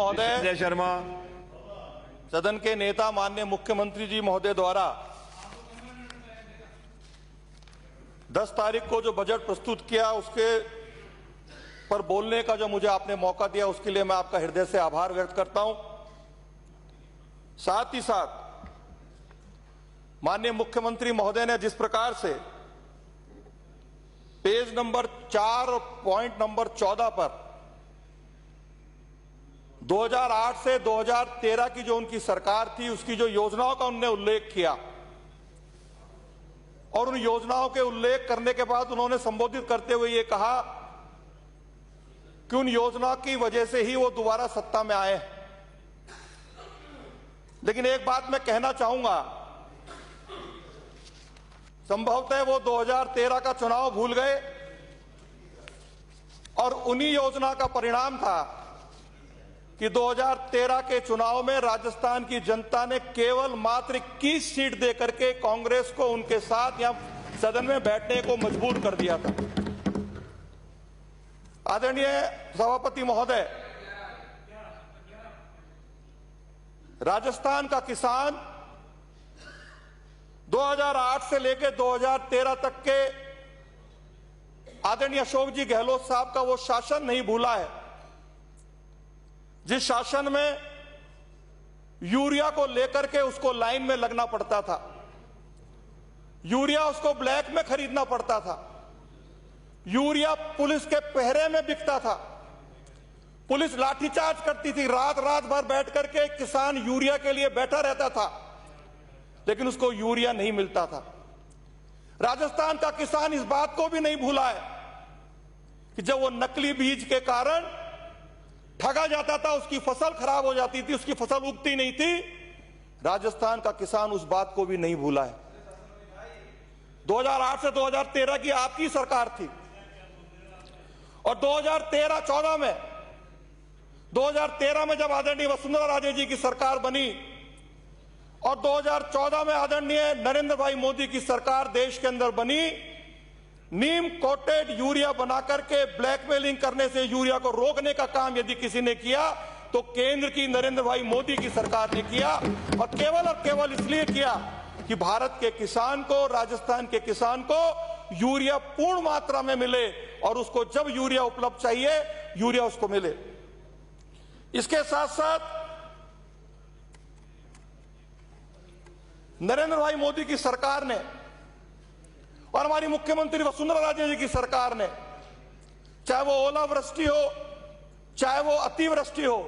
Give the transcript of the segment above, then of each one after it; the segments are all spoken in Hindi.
महोदय, शर्मा, सदन के नेता माननीय मुख्यमंत्री जी महोदय द्वारा 10 तारीख को जो बजट प्रस्तुत किया उसके पर बोलने का जो मुझे आपने मौका दिया उसके लिए मैं आपका हृदय से आभार व्यक्त करता हूं। साथ ही साथ माननीय मुख्यमंत्री महोदय ने जिस प्रकार से पेज नंबर 4 और पॉइंट नंबर 14 पर 2008 से 2013 की जो उनकी सरकार थी उसकी जो योजनाओं का उन्होंने उल्लेख किया और उन योजनाओं के उल्लेख करने के बाद उन्होंने संबोधित करते हुए ये कहा कि उन योजनाओं की वजह से ही वो दोबारा सत्ता में आए। लेकिन एक बात मैं कहना चाहूंगा, संभवतः वो 2013 का चुनाव भूल गए और उन्हीं योजना का परिणाम था कि 2013 के चुनाव में राजस्थान की जनता ने केवल मात्र 21 सीट देकर के कांग्रेस को उनके साथ यहां सदन में बैठने को मजबूर कर दिया था। आदरणीय सभापति महोदय, राजस्थान का किसान 2008 से लेकर 2013 तक के आदरणीय अशोक जी गहलोत साहब का वो शासन नहीं भूला है, जिस शासन में यूरिया को लेकर के उसको लाइन में लगना पड़ता था, यूरिया उसको ब्लैक में खरीदना पड़ता था, यूरिया पुलिस के पहरे में बिकता था, पुलिस लाठीचार्ज करती थी, रात रात भर बैठ करके किसान यूरिया के लिए बैठा रहता था लेकिन उसको यूरिया नहीं मिलता था। राजस्थान का किसान इस बात को भी नहीं भूला है कि जब वो नकली बीज के कारण ठगा जाता था, उसकी फसल खराब हो जाती थी, उसकी फसल उगती नहीं थी, राजस्थान का किसान उस बात को भी नहीं भूला है। 2008 से 2013 की आपकी सरकार थी और 2013 में जब आदरणीय वसुंधरा राजे जी की सरकार बनी और 2014 में आदरणीय नरेंद्र भाई मोदी की सरकार देश के अंदर बनी, नीम कोटेड यूरिया बनाकर के ब्लैकमेलिंग करने से यूरिया को रोकने का काम यदि किसी ने किया तो केंद्र की नरेंद्र भाई मोदी की सरकार ने किया और केवल इसलिए किया कि भारत के किसान को, राजस्थान के किसान को यूरिया पूर्ण मात्रा में मिले और उसको जब यूरिया उपलब्ध चाहिए यूरिया उसको मिले। इसके साथ साथ नरेंद्र भाई मोदी की सरकार ने और हमारी मुख्यमंत्री वसुंधरा राजे जी की सरकार ने, चाहे वो ओलावृष्टि हो चाहे वो अतिवृष्टि हो,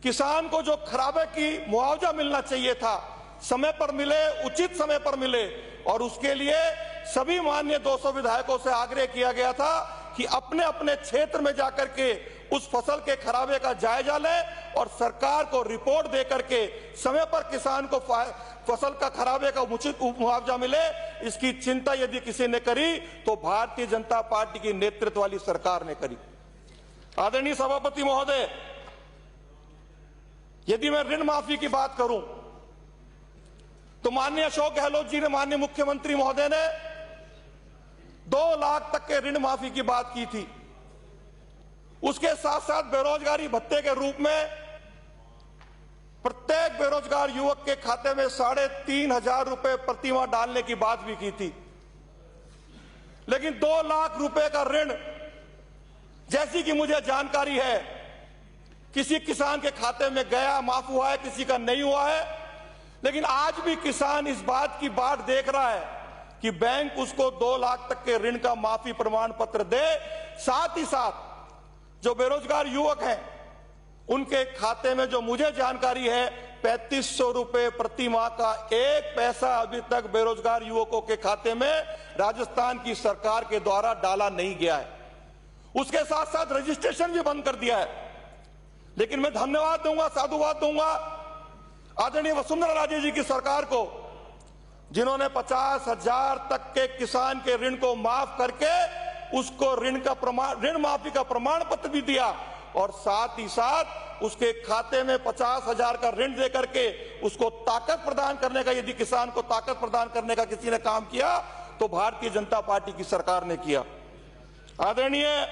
किसान को जो खराबे की मुआवजा मिलना चाहिए था समय पर मिले, उचित समय पर मिले और उसके लिए सभी माननीय 200 विधायकों से आग्रह किया गया था कि अपने अपने क्षेत्र में जाकर के उस फसल के खराबे का जायजा लें और सरकार को रिपोर्ट देकर के समय पर किसान को फसल का खराबे का उचित मुआवजा मिले। इसकी चिंता यदि किसी ने करी तो भारतीय जनता पार्टी की नेतृत्व वाली सरकार ने करी। आदरणीय सभापति महोदय, यदि मैं ऋण माफी की बात करूं तो माननीय अशोक गहलोत जी ने, माननीय मुख्यमंत्री महोदय ने 2 लाख तक के ऋण माफी की बात की थी। उसके साथ साथ बेरोजगारी भत्ते के रूप में प्रत्येक बेरोजगार युवक के खाते में 3,500 रुपए प्रति माह डालने की बात भी की थी। लेकिन 2 लाख रुपए का ऋण, जैसी कि मुझे जानकारी है, किसी किसान के खाते में गया, माफ हुआ है, किसी का नहीं हुआ है। लेकिन आज भी किसान इस बात की बाट देख रहा है कि बैंक उसको 2 लाख तक के ऋण का माफी प्रमाण पत्र दे। साथ ही साथ जो बेरोजगार युवक हैं उनके खाते में, जो मुझे जानकारी है, 3500 रुपए प्रति माह का 1 पैसा अभी तक बेरोजगार युवकों के खाते में राजस्थान की सरकार के द्वारा डाला नहीं गया है। उसके साथ साथ रजिस्ट्रेशन भी बंद कर दिया है। लेकिन मैं धन्यवाद दूंगा, साधुवाद दूंगा आदरणीय वसुंधरा राजे जी की सरकार को, जिन्होंने 50,000 तक के किसान के ऋण को माफ करके उसको ऋण माफी का प्रमाण पत्र भी दिया और साथ ही साथ उसके खाते में 50,000 का ऋण देकर के उसको ताकत प्रदान करने का, यदि किसान को ताकत प्रदान करने का किसी ने काम किया तो भारतीय जनता पार्टी की सरकार ने किया। आदरणीय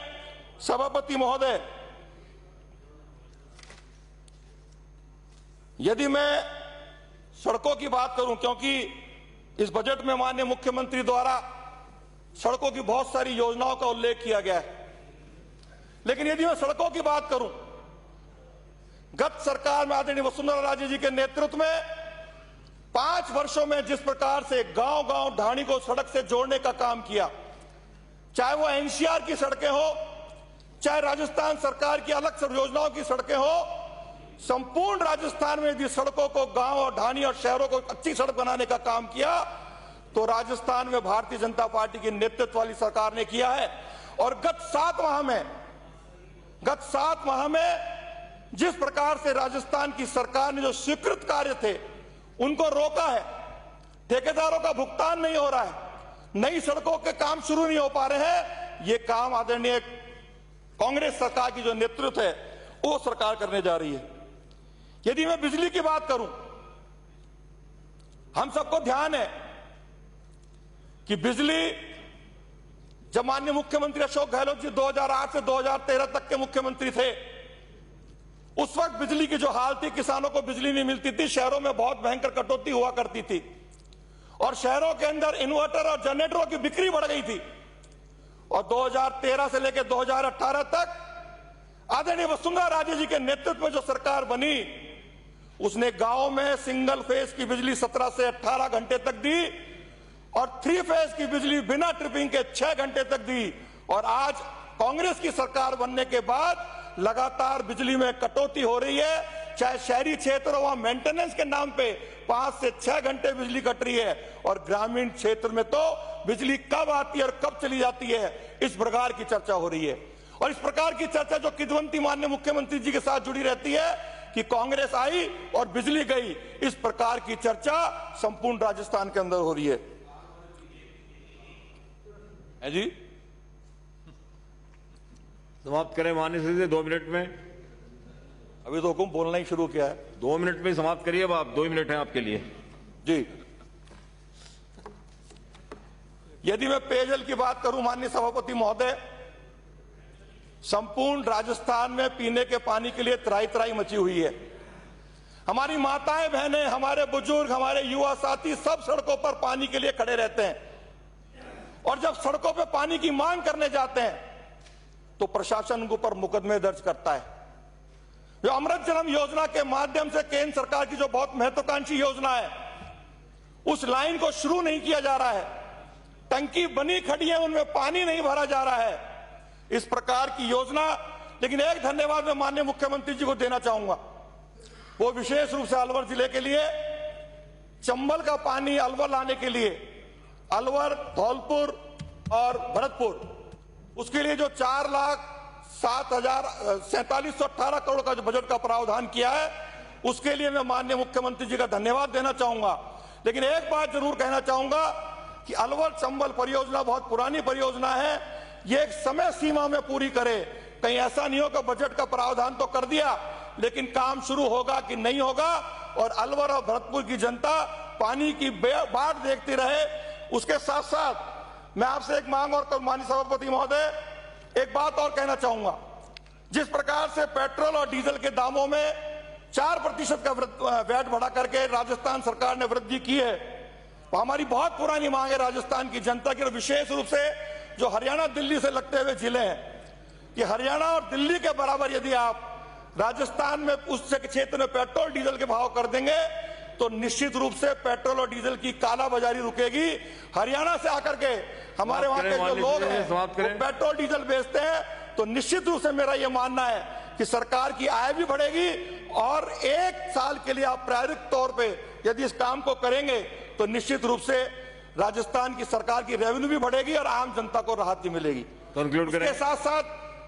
सभापति महोदय, यदि मैं सड़कों की बात करूं, क्योंकि इस बजट में माननीय मुख्यमंत्री द्वारा सड़कों की बहुत सारी योजनाओं का उल्लेख किया गया है, लेकिन यदि मैं सड़कों की बात करूं, गत सरकार में आदरणीय वसुंधरा राजे जी के नेतृत्व में 5 वर्षों में जिस प्रकार से गांव-गांव ढाणी को सड़क से जोड़ने का काम किया, चाहे वो एनसीआर की सड़कें हो, चाहे राजस्थान सरकार की अलग योजनाओं की सड़कें हो, संपूर्ण राजस्थान में यदि सड़कों को गांव और ढाणी और शहरों को अच्छी सड़क बनाने का काम किया तो राजस्थान में भारतीय जनता पार्टी की नेतृत्व वाली सरकार ने किया है। और गत 7 माह में जिस प्रकार से राजस्थान की सरकार ने जो स्वीकृत कार्य थे उनको रोका है, ठेकेदारों का भुगतान नहीं हो रहा है, नई सड़कों के काम शुरू नहीं हो पा रहे हैं, ये काम आदरणीय कांग्रेस सरकार की जो नेतृत्व है वो सरकार करने जा रही है। यदि मैं बिजली की बात करूं, हम सबको ध्यान है कि बिजली, जब माननीय मुख्यमंत्री अशोक गहलोत जी 2008 से 2013 तक के मुख्यमंत्री थे, उस वक्त बिजली की जो हाल थी, किसानों को बिजली नहीं मिलती थी, शहरों में बहुत भयंकर कटौती हुआ करती थी और शहरों के अंदर इन्वर्टर और जनरेटरों की बिक्री बढ़ गई थी। और 2013 से लेकर 2018 तक आदरणीय वसुंधरा राजे जी के नेतृत्व में जो सरकार बनी, उसने गांव में सिंगल फेज की बिजली 17 से 18 घंटे तक दी और 3 फेज की बिजली बिना ट्रिपिंग के 6 घंटे तक दी। और आज कांग्रेस की सरकार बनने के बाद लगातार बिजली में कटौती हो रही है, चाहे शहरी क्षेत्र हो, वहां मेंटेनेंस के नाम पे 5 से 6 घंटे बिजली कट रही है और ग्रामीण क्षेत्र में तो बिजली कब आती है और कब चली जाती है, इस प्रकार की चर्चा हो रही है। और इस प्रकार की चर्चा जो किदवंती माननीय मुख्यमंत्री जी के साथ जुड़ी रहती है कि कांग्रेस आई और बिजली गई, इस प्रकार की चर्चा संपूर्ण राजस्थान के अंदर हो रही है जी। समाप्त करें माननीय सदस्य, 2 मिनट में। अभी तो हुकुम बोलना ही शुरू किया है, 2 मिनट में समाप्त करिए। अब आप 2 मिनट हैं आपके लिए जी। यदि मैं पेयजल की बात करूं माननीय सभापति महोदय, संपूर्ण राजस्थान में पीने के पानी के लिए त्राही त्राही मची हुई है। हमारी माताएं बहनें, हमारे बुजुर्ग, हमारे युवा साथी सब सड़कों पर पानी के लिए खड़े रहते हैं और जब सड़कों पर पानी की मांग करने जाते हैं तो प्रशासन उनके ऊपर मुकदमे दर्ज करता है। जो अमृत जलम योजना के माध्यम से केंद्र सरकार की जो बहुत महत्वाकांक्षी योजना है, उस लाइन को शुरू नहीं किया जा रहा है, टंकी बनी खड़ी है, उनमें पानी नहीं भरा जा रहा है, इस प्रकार की योजना। लेकिन एक धन्यवाद मैं माननीय मुख्यमंत्री जी को देना चाहूंगा, वो विशेष रूप से अलवर जिले के लिए चंबल का पानी अलवर लाने के लिए, अलवर, धौलपुर और भरतपुर, उसके लिए जो 4,07,4718 करोड़ का जो बजट का प्रावधान किया है, उसके लिए मैं माननीय मुख्यमंत्री जी का धन्यवाद देना चाहूंगा। लेकिन एक बात जरूर कहना चाहूंगा कि अलवर चंबल परियोजना बहुत पुरानी परियोजना है, ये एक समय सीमा में पूरी करे। कहीं ऐसा नहीं हो कि बजट का प्रावधान तो कर दिया लेकिन काम शुरू होगा कि नहीं होगा और अलवर और भरतपुर की जनता पानी की बाढ़ देखती रहे। उसके साथ साथ मैं आपसे एक मांग और माननीय सभापति महोदय एक बात और कहना चाहूंगा, जिस प्रकार से पेट्रोल और डीजल के दामों में 4% का वैट बढ़ा करके राजस्थान सरकार ने वृद्धि की है, वो हमारी बहुत पुरानी मांग है राजस्थान की जनता की। और विशेष रूप से जो हरियाणा दिल्ली से लगते हुए जिले हैं, कि हरियाणा और दिल्ली के बराबर यदि आप राजस्थान में उस क्षेत्र में पेट्रोल डीजल के भाव कर देंगे तो निश्चित रूप से पेट्रोल और डीजल की कालाबाजारी रुकेगी। हरियाणा से आकर के हमारे वहां के जो लोग हैं वो पेट्रोल डीजल बेचते हैं, तो निश्चित रूप से मेरा यह मानना है कि सरकार की आय भी बढ़ेगी और 1 साल के लिए आप प्रायोगिक तौर पे यदि इस काम को करेंगे तो निश्चित रूप से राजस्थान की सरकार की रेवेन्यू भी बढ़ेगी और आम जनता को राहत भी मिलेगी। इसके साथ साथ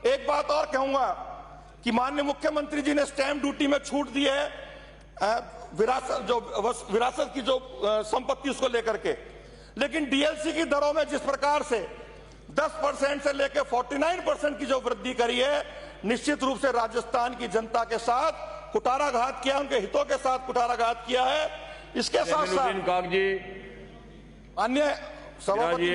एक बात और कहूंगा कि माननीय मुख्यमंत्री जी ने स्टैंप ड्यूटी में छूट दी है, विरासत की जो संपत्ति उसको लेकर के, लेकिन डीएलसी की दरों में जिस प्रकार से 10% से लेकर 49% की जो वृद्धि करी है, निश्चित रूप से राजस्थान की जनता के साथ कुठाराघात किया, उनके हितों के साथ कुठाराघात किया है। इसके साथ साथ अन्य सभापति